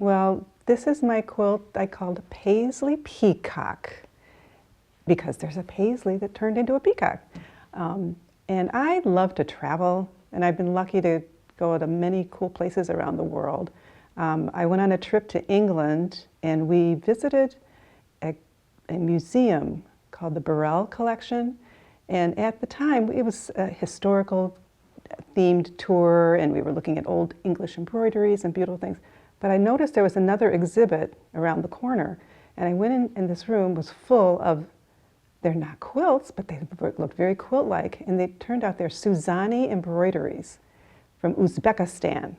Well, this is my quilt I called Paisley Peacock because there's a paisley that turned into a peacock. And I love to travel, and I've been lucky to go to many cool places around the world. I went on a trip to England, and we visited a museum called the Burrell Collection. And at the time, it was a historical themed tour, and we were looking at old English embroideries and beautiful things. But I noticed there was another exhibit around the corner, and I went in, and this room was full of, they're not quilts, but they looked very quilt-like, and they turned out they're Suzani embroideries from Uzbekistan.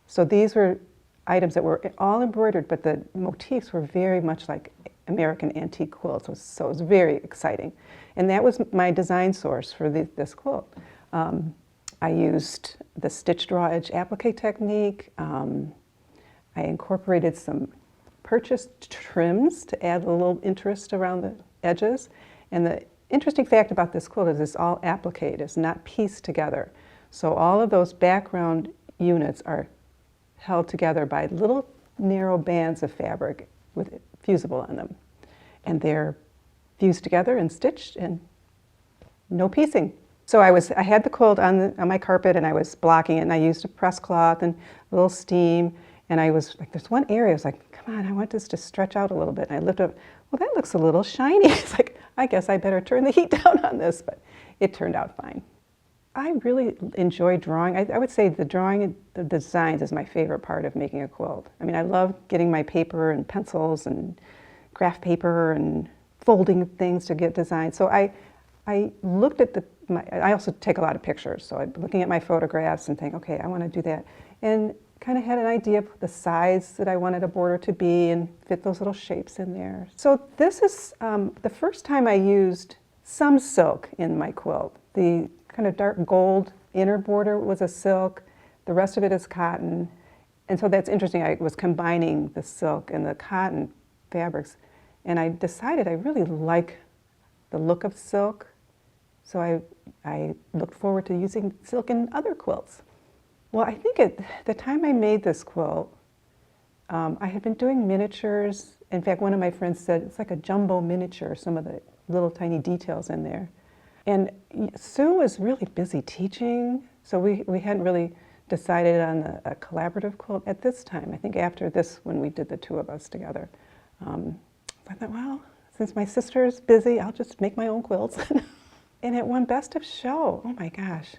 So these were items that were all embroidered, but the motifs were very much like American antique quilts, so it was very exciting. And that was my design source for this quilt. I used the stitch draw edge applique technique. I incorporated some purchased trims to add a little interest around the edges. And the interesting fact about this quilt is it's all applique, it's not pieced together. So all of those background units are held together by little narrow bands of fabric with fusible on them. And they're fused together and stitched and no piecing. So I had the quilt on my carpet, and I was blocking it, and I used a press cloth and a little steam, and I was like, there's one area I was like, come on, I want this to stretch out a little bit. And I lifted up, well, that looks a little shiny. It's like, I guess I better turn the heat down on this, but it turned out fine. I really enjoy drawing. I would say the drawing and the designs is my favorite part of making a quilt. I mean, I love getting my paper and pencils and graph paper and folding things to get designs. So I looked at I also take a lot of pictures, so I'm looking at my photographs and think, okay, I want to do that. And kind of had an idea of the size that I wanted a border to be and fit those little shapes in there. So this is the first time I used some silk in my quilt. The kind of dark gold inner border was a silk, the rest of it is cotton. And so that's interesting, I was combining the silk and the cotton fabrics, and I decided I really like the look of silk, so I looked forward to using silk in other quilts. Well, I think at the time I made this quilt, I had been doing miniatures. In fact, one of my friends said it's like a jumbo miniature, some of the little tiny details in there. And Sue was really busy teaching, so we hadn't really decided on a collaborative quilt at this time. I think after this, when we did the two of us together. I thought, well, since my sister's busy, I'll just make my own quilts. And it won Best of Show. Oh my gosh.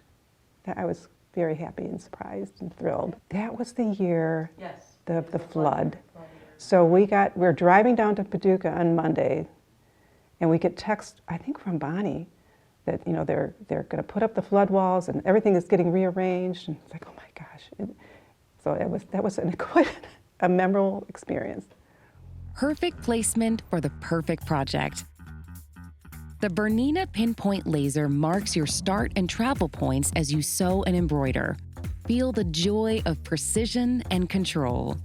I was very happy and surprised and thrilled. That was the year the flood. So we were driving down to Paducah on Monday, and we get text, I think from Bonnie, that they're going to put up the flood walls and everything is getting rearranged. And it's like, oh my gosh. So that was quite a memorable experience. Perfect placement for the perfect project. The Bernina Pinpoint Laser marks your start and travel points as you sew and embroider. Feel the joy of precision and control.